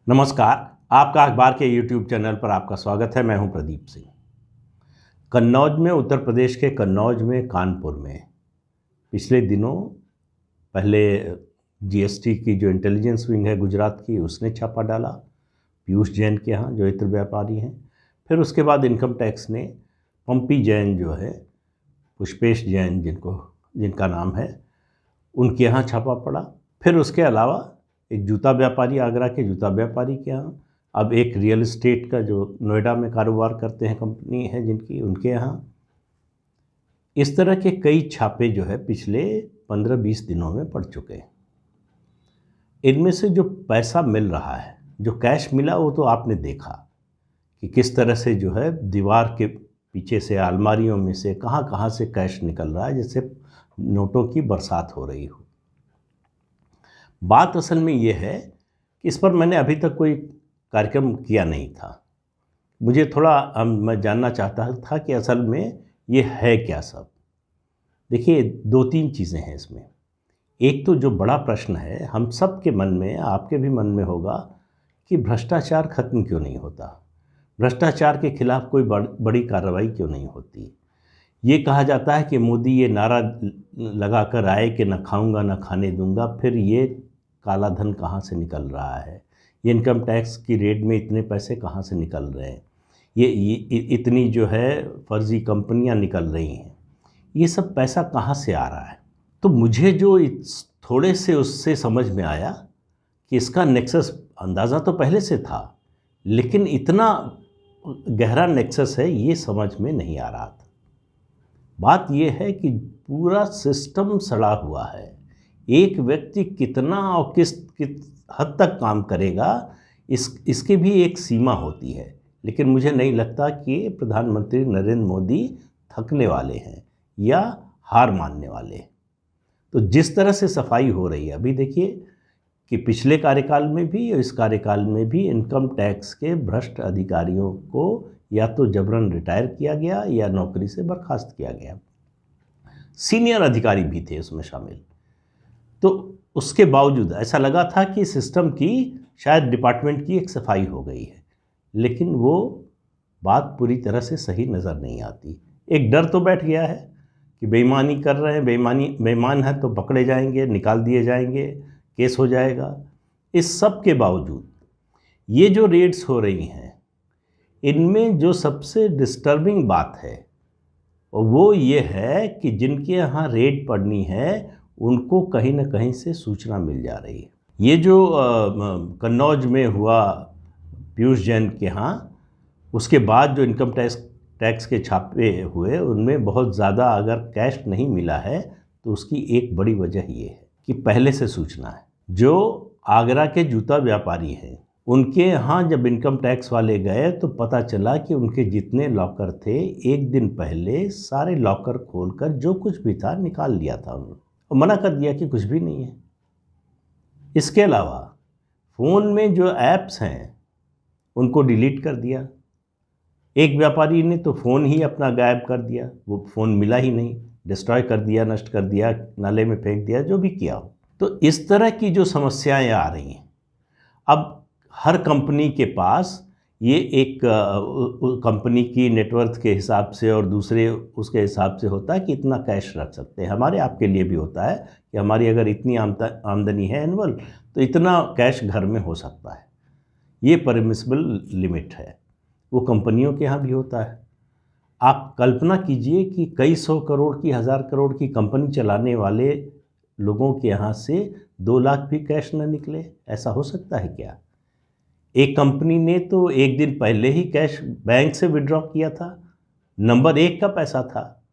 नमस्कार। आपका अखबार के यूट्यूब चैनल पर आपका स्वागत है। मैं हूं प्रदीप सिंह। कन्नौज में, उत्तर प्रदेश के कन्नौज में, कानपुर में पिछले दिनों पहले जीएसटी की जो इंटेलिजेंस विंग है गुजरात की, उसने छापा डाला पीयूष जैन के यहाँ, जो इत्र व्यापारी हैं। फिर उसके बाद इनकम टैक्स ने पंपी जैन जो है, पुष्पेश जैन जिनका नाम है, उनके यहाँ छापा पड़ा। फिर उसके अलावा एक जूता व्यापारी, आगरा के जूता व्यापारी के यहाँ, अब एक रियल एस्टेट का जो नोएडा में कारोबार करते हैं कंपनी है जिनकी, उनके यहाँ। इस तरह के कई छापे जो है पिछले 15-20 दिनों में पड़ चुके हैं। इनमें से जो पैसा मिल रहा है, जो कैश मिला, वो तो आपने देखा कि किस तरह से जो है दीवार के पीछे से, अलमारियों में से कहाँ कहाँ से कैश निकल रहा है, जैसे नोटों की बरसात हो रही हो। बात असल में ये है कि इस पर मैंने अभी तक कोई कार्यक्रम किया नहीं था। मुझे थोड़ा मैं जानना चाहता था कि असल में ये है क्या सब। देखिए, 2-3 चीज़ें हैं इसमें। एक तो जो बड़ा प्रश्न है हम सब के मन में, आपके भी मन में होगा, कि भ्रष्टाचार खत्म क्यों नहीं होता, भ्रष्टाचार के खिलाफ कोई बड़ी कार्रवाई क्यों नहीं होती। ये कहा जाता है कि मोदी ये नारा लगा कर आए कि न खाऊंगा न खाने दूंगा, फिर ये काला धन कहाँ से निकल रहा है, ये इनकम टैक्स की रेड में इतने पैसे कहाँ से निकल रहे हैं, ये इतनी जो है फर्जी कंपनियां निकल रही हैं, ये सब पैसा कहाँ से आ रहा है। तो मुझे जो थोड़े से उससे समझ में आया कि इसका नेक्सस, अंदाज़ा तो पहले से था, लेकिन इतना गहरा नेक्सस है ये समझ में नहीं आ रहा था। बात यह है कि पूरा सिस्टम सड़ा हुआ है। एक व्यक्ति कितना और किस हद तक काम करेगा, इसकी भी एक सीमा होती है। लेकिन मुझे नहीं लगता कि प्रधानमंत्री नरेंद्र मोदी थकने वाले हैं या हार मानने वाले हैं। तो जिस तरह से सफाई हो रही है, अभी देखिए कि पिछले कार्यकाल में भी और इस कार्यकाल में भी इनकम टैक्स के भ्रष्ट अधिकारियों को या तो जबरन रिटायर किया गया या नौकरी से बर्खास्त किया गया। सीनियर अधिकारी भी थे उसमें शामिल। तो उसके बावजूद ऐसा लगा था कि सिस्टम की, शायद डिपार्टमेंट की एक सफाई हो गई है, लेकिन वो बात पूरी तरह से सही नज़र नहीं आती। एक डर तो बैठ गया है कि बेईमानी कर रहे हैं, बेईमान है तो पकड़े जाएंगे, निकाल दिए जाएंगे, केस हो जाएगा। इस सब के बावजूद ये जो रेड्स हो रही हैं, इनमें जो सबसे डिस्टर्बिंग बात है वो ये है कि जिनके यहाँ रेड पड़नी है उनको कहीं ना कहीं से सूचना मिल जा रही है। ये जो कन्नौज में हुआ पीयूष जैन के यहाँ, उसके बाद जो इनकम टैक्स के छापे हुए, उनमें बहुत ज़्यादा अगर कैश नहीं मिला है तो उसकी एक बड़ी वजह ये है कि पहले से सूचना है। जो आगरा के जूता व्यापारी हैं, उनके यहाँ जब इनकम टैक्स वाले गए तो पता चला कि उनके जितने लॉकर थे, एक दिन पहले सारे लॉकर खोलकर जो कुछ भी था निकाल लिया था उन्होंने, और मना कर दिया कि कुछ भी नहीं है। इसके अलावा फ़ोन में जो ऐप्स हैं उनको डिलीट कर दिया। एक व्यापारी ने तो फ़ोन ही अपना गायब कर दिया, वो फ़ोन मिला ही नहीं, डिस्ट्रॉय कर दिया, नष्ट कर दिया, नाले में फेंक दिया, जो भी किया हो। तो इस तरह की जो समस्याएं आ रही हैं, अब हर कंपनी के पास ये एक कंपनी की नेटवर्थ के हिसाब से और दूसरे उसके हिसाब से होता है कि इतना कैश रख सकते हैं। हमारे आपके लिए भी होता है कि हमारी अगर इतनी आमदनी है एनुअल, तो इतना कैश घर में हो सकता है, ये परमिसिबल लिमिट है। वो कंपनियों के यहाँ भी होता है। आप कल्पना कीजिए कि कई 100 करोड़ की, 1000 करोड़ की कंपनी चलाने वाले लोगों के यहाँ से 2 लाख भी कैश न निकले। ऐसा हो सकता है क्या? एक कंपनी ने तो एक दिन पहले ही कैश बैंक से विड्रॉ किया था, नंबर 1 का पैसा था,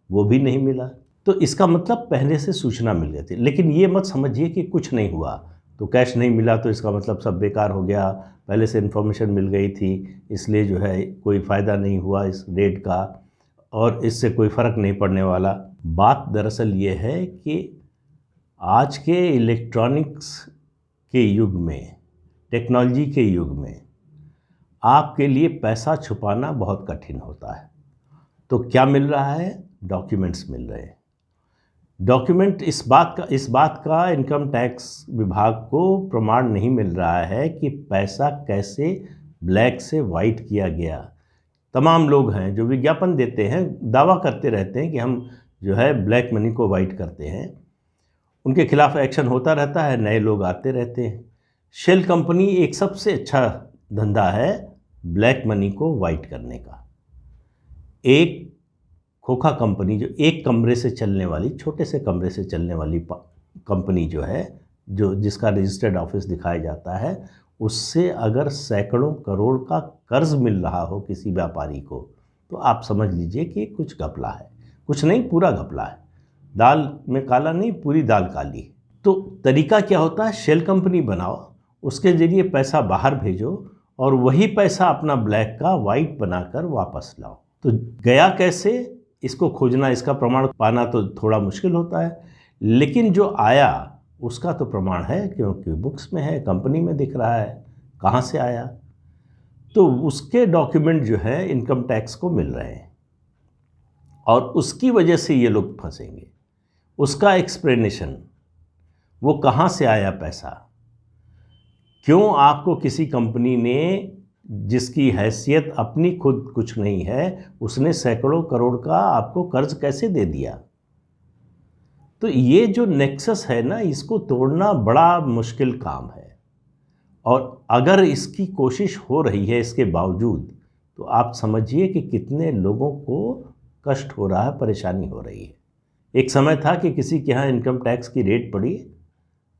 वो भी नहीं मिला। तो इसका मतलब पहले से सूचना मिल गई थी। लेकिन ये मत समझिए कि कुछ नहीं हुआ, तो कैश नहीं मिला तो इसका मतलब सब बेकार हो गया, पहले से इन्फॉर्मेशन मिल गई थी इसलिए जो है कोई फ़ायदा नहीं हुआ इस रेड का और इससे कोई फ़र्क नहीं पड़ने वाला। बात दरअसल ये है कि आज के इलेक्ट्रॉनिक्स के युग में, टेक्नोलॉजी के युग में आपके लिए पैसा छुपाना बहुत कठिन होता है। तो क्या मिल रहा है? डॉक्यूमेंट्स मिल रहे हैं। डॉक्यूमेंट इस बात का इनकम टैक्स विभाग को प्रमाण नहीं मिल रहा है कि पैसा कैसे ब्लैक से वाइट किया गया। तमाम लोग हैं जो विज्ञापन देते हैं, दावा करते रहते हैं कि हम जो है ब्लैक मनी को वाइट करते हैं, उनके खिलाफ एक्शन होता रहता है, नए लोग आते रहते हैं। शेल कंपनी एक सबसे अच्छा धंधा है ब्लैक मनी को वाइट करने का। एक खोखा कंपनी जो एक कमरे से चलने वाली, छोटे से कमरे से चलने वाली कंपनी जो है, जो जिसका रजिस्टर्ड ऑफिस दिखाया जाता है, उससे अगर सैकड़ों करोड़ का कर्ज मिल रहा हो किसी व्यापारी को, तो आप समझ लीजिए कि कुछ घपला है। कुछ नहीं, पूरा घपला है। दाल में काला नहीं, पूरी दाल काली। तो तरीका क्या होता है? शेल कंपनी बनाओ, उसके ज़रिए पैसा बाहर भेजो और वही पैसा अपना ब्लैक का वाइट बनाकर वापस लाओ। तो गया कैसे, इसको खोजना, इसका प्रमाण पाना तो थोड़ा मुश्किल होता है, लेकिन जो आया उसका तो प्रमाण है, क्योंकि बुक्स में है, कंपनी में दिख रहा है कहाँ से आया। तो उसके डॉक्यूमेंट जो है इनकम टैक्स को मिल रहे हैं और उसकी वजह से ये लोग फंसेंगे। उसका एक्सप्लेनेशन, वो कहाँ से आया पैसा, क्यों आपको किसी कंपनी ने, जिसकी हैसियत अपनी खुद कुछ नहीं है, उसने सैकड़ों करोड़ का आपको कर्ज कैसे दे दिया। तो ये जो नेक्सस है ना, इसको तोड़ना बड़ा मुश्किल काम है। और अगर इसकी कोशिश हो रही है इसके बावजूद, तो आप समझिए कि कितने लोगों को कष्ट हो रहा है, परेशानी हो रही है। एक समय था कि किसी के यहाँ इनकम टैक्स की रेड पड़ी,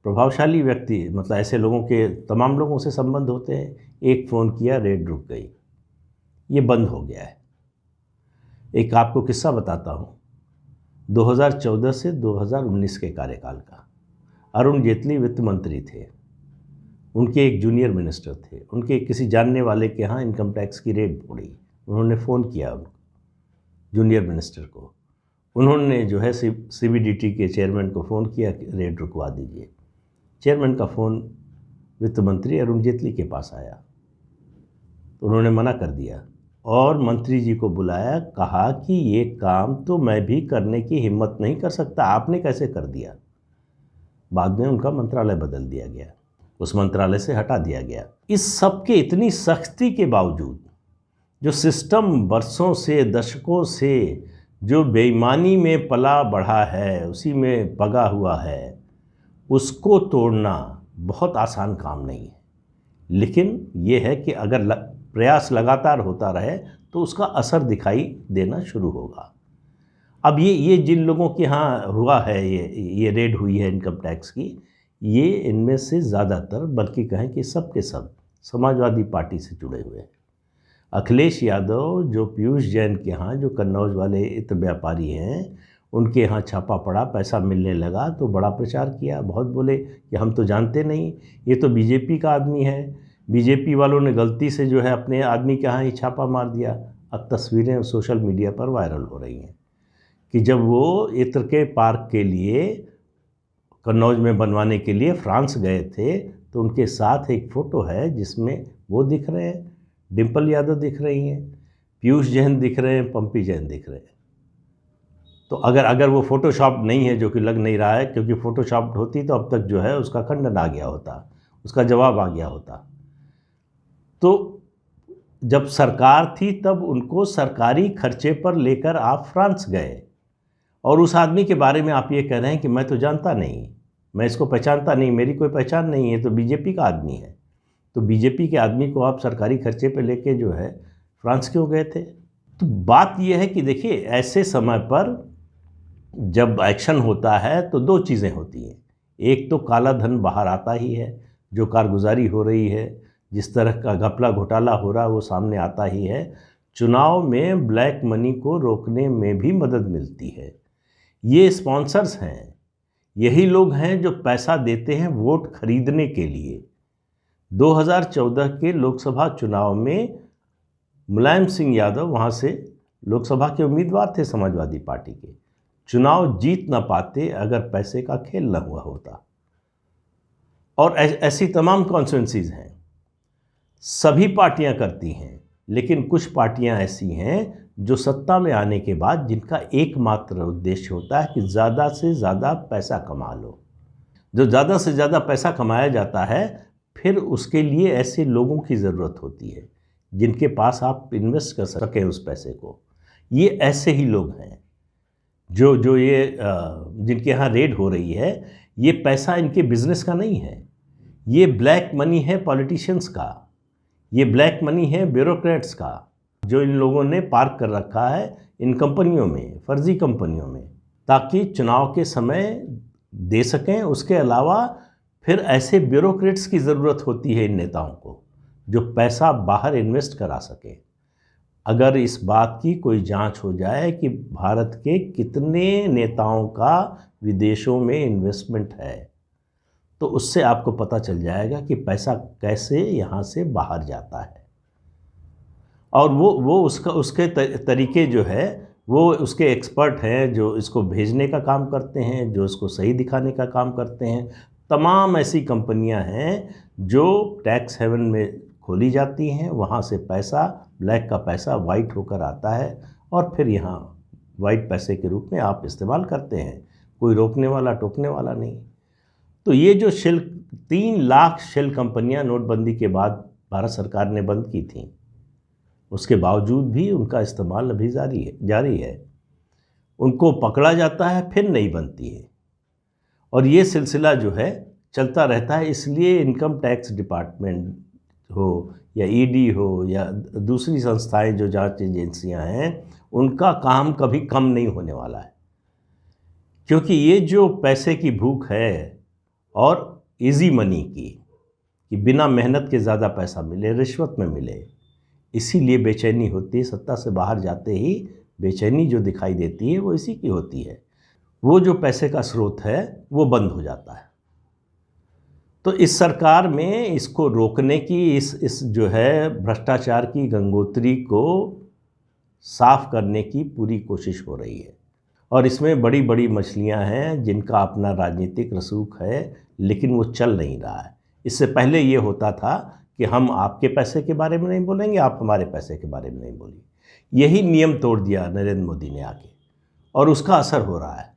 प्रभावशाली व्यक्ति, मतलब ऐसे लोगों के तमाम लोगों से संबंध होते हैं, एक फ़ोन किया, रेड रुक गई। ये बंद हो गया है। एक आपको किस्सा बताता हूँ, 2014 से 2019 के कार्यकाल का। अरुण जेटली वित्त मंत्री थे, उनके एक जूनियर मिनिस्टर थे, उनके किसी जानने वाले के यहाँ इनकम टैक्स की रेड पड़ी। उन्होंने फ़ोन किया उनको, जूनियर मिनिस्टर को। उन्होंने जो है CBDT के चेयरमैन को फ़ोन किया कि रेड रुकवा दीजिए। चेयरमैन का फ़ोन वित्त मंत्री अरुण जेटली के पास आया, तो उन्होंने मना कर दिया और मंत्री जी को बुलाया, कहा कि ये काम तो मैं भी करने की हिम्मत नहीं कर सकता, आपने कैसे कर दिया। बाद में उनका मंत्रालय बदल दिया गया, उस मंत्रालय से हटा दिया गया। इस सब के इतनी सख्ती के बावजूद, जो सिस्टम बरसों से, दशकों से जो बेईमानी में पला बढ़ा है, उसी में पगा हुआ है, उसको तोड़ना बहुत आसान काम नहीं है। लेकिन ये है कि अगर प्रयास लगातार होता रहे तो उसका असर दिखाई देना शुरू होगा। अब ये जिन लोगों के यहाँ हुआ है, ये रेड हुई है इनकम टैक्स की, ये इनमें से ज़्यादातर, बल्कि कहें कि सब के सब समाजवादी पार्टी से जुड़े हुए हैं। अखिलेश यादव, जो पीयूष जैन के यहाँ, जो कन्नौज वाले इत्र व्यापारी हैं, उनके यहाँ छापा पड़ा, पैसा मिलने लगा तो बड़ा प्रचार किया, बहुत बोले कि हम तो जानते नहीं, ये तो बीजेपी का आदमी है, बीजेपी वालों ने गलती से जो है अपने आदमी के यहाँ ही छापा मार दिया। अब तस्वीरें सोशल मीडिया पर वायरल हो रही हैं कि जब वो इत्र के पार्क के लिए, कन्नौज में बनवाने के लिए फ्रांस गए थे, तो उनके साथ एक फ़ोटो है जिसमें वो दिख रहे हैं, डिम्पल यादव दिख रही हैं, पीयूष जैन दिख रहे हैं, पंपी जैन दिख रहे हैं। तो अगर वो फ़ोटोशॉप नहीं है, जो कि लग नहीं रहा है, क्योंकि फ़ोटोशॉप होती तो अब तक जो है उसका खंडन आ गया होता, उसका जवाब आ गया होता। तो जब सरकार थी तब उनको सरकारी खर्चे पर लेकर आप फ्रांस गए, और उस आदमी के बारे में आप ये कह रहे हैं कि मैं तो जानता नहीं, मैं इसको पहचानता नहीं, मेरी कोई पहचान नहीं है, तो बीजेपी का आदमी है। तो बीजेपी के आदमी को आप सरकारी खर्चे पे लेके जो है फ्रांस क्यों गए थे? तो बात यह है कि देखिए, ऐसे समय पर जब एक्शन होता है तो दो चीज़ें होती हैं। एक तो काला धन बाहर आता ही है, जो कारगुजारी हो रही है, जिस तरह का घपला घोटाला हो रहा है वो सामने आता ही है। चुनाव में ब्लैक मनी को रोकने में भी मदद मिलती है। ये स्पॉन्सर्स हैं, यही लोग हैं जो पैसा देते हैं वोट खरीदने के लिए। 2014 के लोकसभा चुनाव में मुलायम सिंह यादव वहाँ से लोकसभा के उम्मीदवार थे समाजवादी पार्टी के, चुनाव जीत ना पाते अगर पैसे का खेल न हुआ होता। और ऐसी तमाम कॉन्स्टिट्यूंसीज हैं, सभी पार्टियां करती हैं। लेकिन कुछ पार्टियां ऐसी हैं जो सत्ता में आने के बाद जिनका एकमात्र उद्देश्य होता है कि ज़्यादा से ज़्यादा पैसा कमा लो। जो ज़्यादा से ज़्यादा पैसा कमाया जाता है, फिर उसके लिए ऐसे लोगों की ज़रूरत होती है जिनके पास आप इन्वेस्ट कर सकें उस पैसे को। ये ऐसे ही लोग हैं जो ये जिनके यहाँ रेड हो रही है, ये पैसा इनके बिजनेस का नहीं है, ये ब्लैक मनी है पॉलिटिशियंस का, ये ब्लैक मनी है ब्यूरोक्रेट्स का, जो इन लोगों ने पार्क कर रखा है इन कंपनियों में, फर्जी कंपनियों में, ताकि चुनाव के समय दे सकें। उसके अलावा फिर ऐसे ब्यूरोक्रेट्स की ज़रूरत होती है इन नेताओं को जो पैसा बाहर इन्वेस्ट करा सकें। अगर इस बात की कोई जांच हो जाए कि भारत के कितने नेताओं का विदेशों में इन्वेस्टमेंट है, तो उससे आपको पता चल जाएगा कि पैसा कैसे यहाँ से बाहर जाता है। और वो उसके तरीके जो है, वो उसके एक्सपर्ट हैं जो इसको भेजने का काम करते हैं, जो इसको सही दिखाने का काम करते हैं। तमाम ऐसी कंपनियां हैं जो टैक्स हेवन में खोली जाती हैं, वहाँ से पैसा, ब्लैक का पैसा वाइट होकर आता है और फिर यहाँ वाइट पैसे के रूप में आप इस्तेमाल करते हैं। कोई रोकने वाला टोकने वाला नहीं। तो ये जो 3 लाख शेल कंपनियां नोटबंदी के बाद भारत सरकार ने बंद की थीं, उसके बावजूद भी उनका इस्तेमाल अभी जारी है। उनको पकड़ा जाता है, फिर नहीं बनती है, और ये सिलसिला जो है चलता रहता है। इसलिए इनकम टैक्स डिपार्टमेंट हो या ईडी हो या दूसरी संस्थाएं जो जांच एजेंसियां हैं, उनका काम कभी कम नहीं होने वाला है। क्योंकि ये जो पैसे की भूख है और इजी मनी की, कि बिना मेहनत के ज़्यादा पैसा मिले, रिश्वत में मिले, इसीलिए बेचैनी होती है। सत्ता से बाहर जाते ही बेचैनी जो दिखाई देती है वो इसी की होती है। वो जो पैसे का स्रोत है वो बंद हो जाता है। तो इस सरकार में इसको रोकने की, इस जो है भ्रष्टाचार की गंगोत्री को साफ करने की पूरी कोशिश हो रही है। और इसमें बड़ी बड़ी मछलियां हैं जिनका अपना राजनीतिक रसूख है, लेकिन वो चल नहीं रहा है। इससे पहले ये होता था कि हम आपके पैसे के बारे में नहीं बोलेंगे, आप हमारे पैसे के बारे में नहीं बोलिए। यही नियम तोड़ दिया नरेंद्र मोदी ने आके, और उसका असर हो रहा है,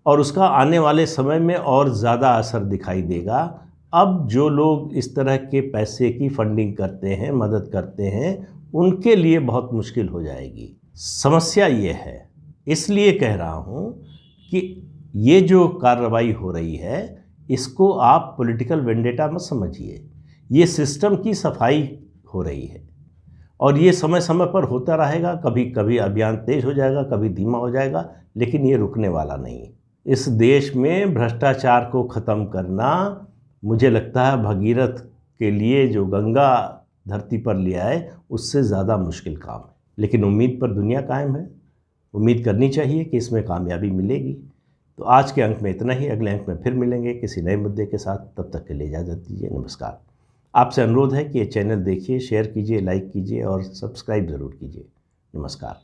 और उसका आने वाले समय में और ज़्यादा असर दिखाई देगा। अब जो लोग इस तरह के पैसे की फंडिंग करते हैं, मदद करते हैं, उनके लिए बहुत मुश्किल हो जाएगी। समस्या ये है, इसलिए कह रहा हूँ कि ये जो कार्रवाई हो रही है, इसको आप पॉलिटिकल वेंडेटा मत समझिए। ये सिस्टम की सफाई हो रही है, और ये समय समय पर होता रहेगा। कभी कभी अभियान तेज हो जाएगा, कभी धीमा हो जाएगा, लेकिन ये रुकने वाला नहीं। इस देश में भ्रष्टाचार को ख़त्म करना, मुझे लगता है भगीरथ के लिए जो गंगा धरती पर ले आए, उससे ज़्यादा मुश्किल काम है। लेकिन उम्मीद पर दुनिया कायम है। उम्मीद करनी चाहिए कि इसमें कामयाबी मिलेगी। तो आज के अंक में इतना ही। अगले अंक में फिर मिलेंगे किसी नए मुद्दे के साथ। तब तक के लिए इजाज़त दीजिए। नमस्कार। आपसे अनुरोध है कि ये चैनल देखिए, शेयर कीजिए, लाइक कीजिए और सब्सक्राइब ज़रूर कीजिए। नमस्कार।